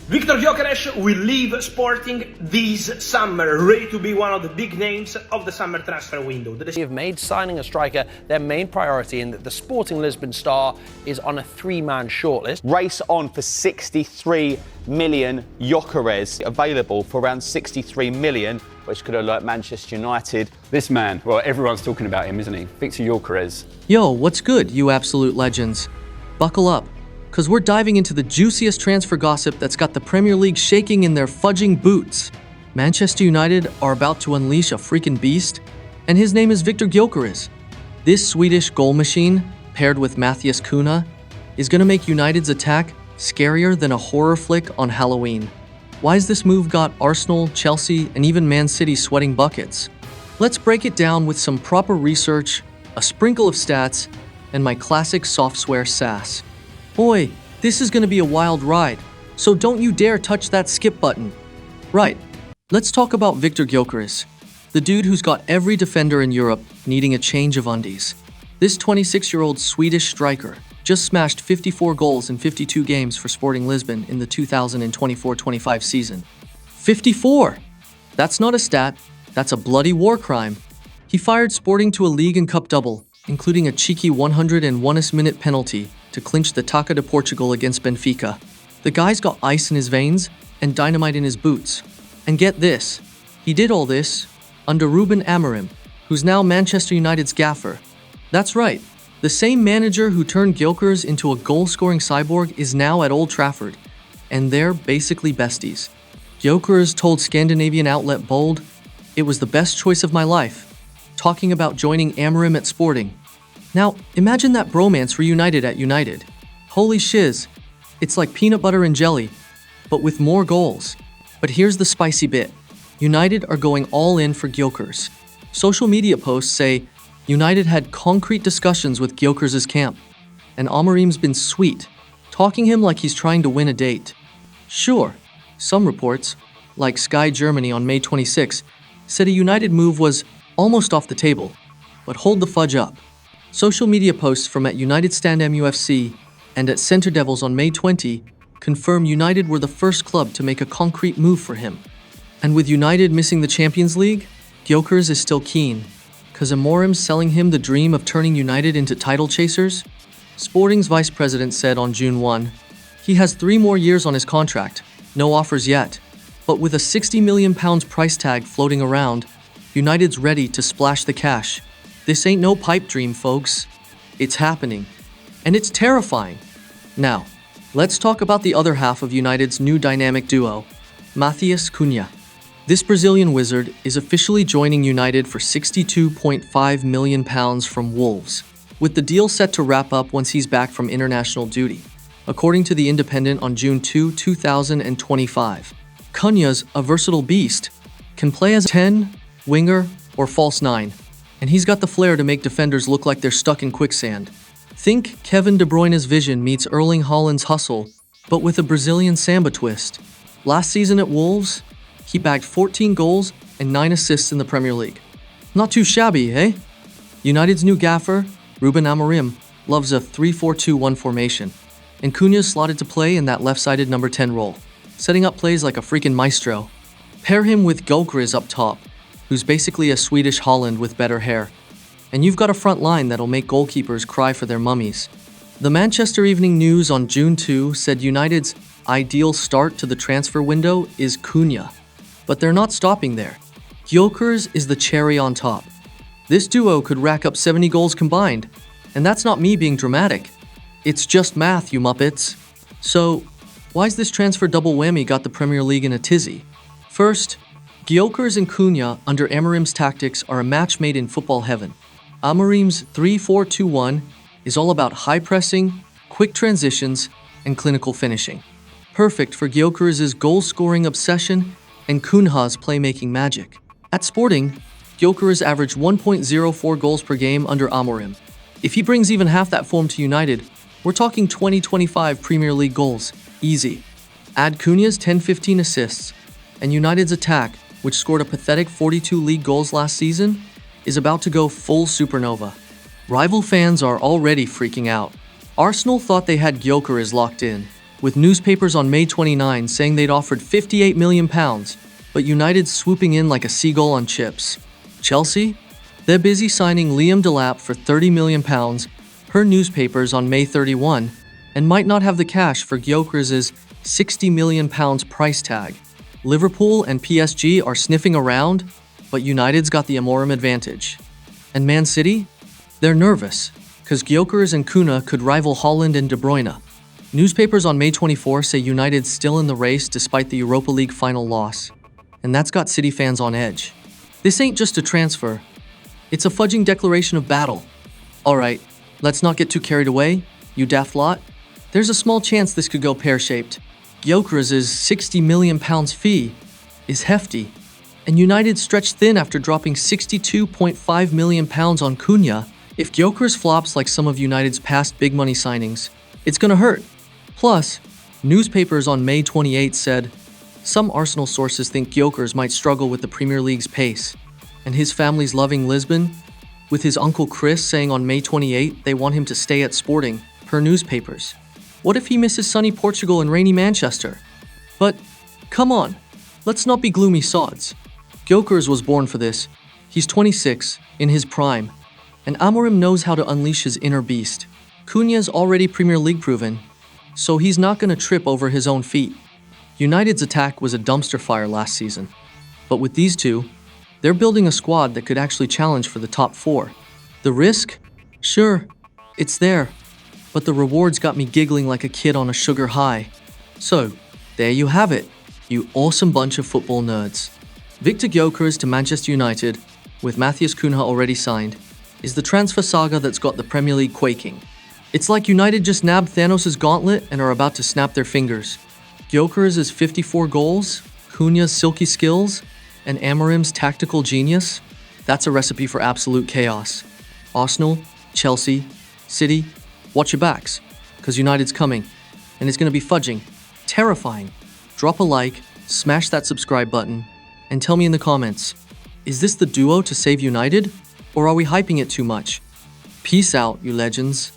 Viktor Gyökeres will leave Sporting this summer, ready to be one of the big names of the summer transfer window. They have made signing a striker their main priority, and that the Sporting Lisbon star is on a three-man shortlist. Race on for 63 million Gyokeres, available for around 63 million, which could alert Manchester United. This man, well, everyone's talking about him, isn't he? Viktor Gyökeres. Yo, what's good, you absolute legends? Buckle up, because we're diving into the juiciest transfer gossip that's got the Premier League shaking in their fudging boots. Manchester United are about to unleash a freaking beast, and his name is Viktor Gyökeres. This Swedish goal machine, paired with Matheus Cunha, is going to make United's attack scarier than a horror flick on Halloween. Why's this move got Arsenal, Chelsea, and even Man City sweating buckets? Let's break it down with some proper research, a sprinkle of stats, and my classic soft swear sass. Boy, this is going to be a wild ride, so don't you dare touch that skip button. Right, let's talk about Viktor Gyökeres, the dude who's got every defender in Europe needing a change of undies. This 26-year-old Swedish striker just smashed 54 goals in 52 games for Sporting Lisbon in the 2024-25 season. 54! That's not a stat, that's a bloody war crime. He fired Sporting to a league and cup double, including a cheeky 101st minute penalty to clinch the Taça de Portugal against Benfica. The guy's got ice in his veins and dynamite in his boots. And get this, he did all this under Ruben Amorim, who's now Manchester United's gaffer. That's right, the same manager who turned Gyokeres into a goal-scoring cyborg is now at Old Trafford, and they're basically besties. Gyokeres told Scandinavian outlet Bold, "It was the best choice of my life," talking about joining Amorim at Sporting. Now, imagine that bromance reunited at United. Holy shiz, it's like peanut butter and jelly, but with more goals. But here's the spicy bit. United are going all in for Gyokeres. Social media posts say United had concrete discussions with Gyokeres' camp, and Amorim's been sweet, talking him like he's trying to win a date. Sure, some reports, like Sky Germany on May 26, said a United move was almost off the table, but hold the fudge up. Social media posts from at United Stand MUFC and at Centre Devils on May 20 confirm United were the first club to make a concrete move for him. And with United missing the Champions League, Gyokeres is still keen, cause Amorim's selling him the dream of turning United into title chasers? Sporting's vice president said on June 1, he has 3 more years on his contract, no offers yet, but with a £60 million price tag floating around, United's ready to splash the cash. This ain't no pipe dream, folks. It's happening. And it's terrifying. Now, let's talk about the other half of United's new dynamic duo, Matheus Cunha. This Brazilian wizard is officially joining United for £62.5 million from Wolves, with the deal set to wrap up once he's back from international duty. According to The Independent on June 2, 2025, Cunha's a versatile beast, can play as a 10, winger, or false 9. And he's got the flair to make defenders look like they're stuck in quicksand. Think Kevin De Bruyne's vision meets Erling Haaland's hustle, but with a Brazilian samba twist. Last season at Wolves, he bagged 14 goals and 9 assists in the Premier League. Not too shabby, eh? United's new gaffer, Ruben Amorim, loves a 3-4-2-1 formation, and Cunha's slotted to play in that left-sided number 10 role, setting up plays like a freaking maestro. Pair him with Gyokeres up top, who's basically a Swedish Højlund with better hair. And you've got a front line that'll make goalkeepers cry for their mummies. The Manchester Evening News on June 2 said United's ideal start to the transfer window is Cunha. But they're not stopping there. Gyokeres is the cherry on top. This duo could rack up 70 goals combined. And that's not me being dramatic. It's just math, you muppets. So, why's this transfer double whammy got the Premier League in a tizzy? First, Gyokeres and Cunha under Amorim's tactics are a match made in football heaven. Amorim's 3-4-2-1 is all about high pressing, quick transitions, and clinical finishing. Perfect for Gyokeres' goal-scoring obsession and Cunha's playmaking magic. At Sporting, Gyokeres averaged 1.04 goals per game under Amorim. If he brings even half that form to United, we're talking 20-25 Premier League goals, easy. Add Cunha's 10-15 assists, and United's attack, which scored a pathetic 42 league goals last season, is about to go full supernova. Rival fans are already freaking out. Arsenal thought they had Gyokeres locked in, with newspapers on May 29 saying they'd offered £58 million, but United swooping in like a seagull on chips. Chelsea? They're busy signing Liam Delap for £30 million per newspapers on May 31, and might not have the cash for Gyokeres' £60 million price tag. Liverpool and PSG are sniffing around, but United's got the Amorim advantage. And Man City? They're nervous, because Gyokeres and Cunha could rival Højlund and De Bruyne. Newspapers on May 24 say United's still in the race despite the Europa League final loss, and that's got City fans on edge. This ain't just a transfer, it's a fudging declaration of battle. Alright, let's not get too carried away, you daft lot. There's a small chance this could go pear-shaped. Gyokeres' £60 million fee is hefty, and United stretched thin after dropping £62.5 million on Cunha. If Gyokeres flops like some of United's past big money signings, it's gonna hurt. Plus, newspapers on May 28 said, some Arsenal sources think Gyokeres might struggle with the Premier League's pace, and his family's loving Lisbon, with his uncle Chris saying on May 28 they want him to stay at Sporting, per newspapers. What if he misses sunny Portugal and rainy Manchester? But, come on, let's not be gloomy sods. Gyokeres was born for this. He's 26, in his prime, and Amorim knows how to unleash his inner beast. Cunha's already Premier League proven, so he's not gonna trip over his own feet. United's attack was a dumpster fire last season, but with these two, they're building a squad that could actually challenge for the top 4. The risk? Sure, it's there, but the rewards got me giggling like a kid on a sugar high. So, there you have it, you awesome bunch of football nerds. Viktor Gyokeres to Manchester United, with Matheus Cunha already signed, is the transfer saga that's got the Premier League quaking. It's like United just nabbed Thanos' gauntlet and are about to snap their fingers. Gyokeres' 54 goals, Cunha's silky skills, and Amorim's tactical genius? That's a recipe for absolute chaos. Arsenal, Chelsea, City, watch your backs, because United's coming, and it's going to be fudging, terrifying. Drop a like, smash that subscribe button, and tell me in the comments, is this the duo to save United, or are we hyping it too much? Peace out, you legends.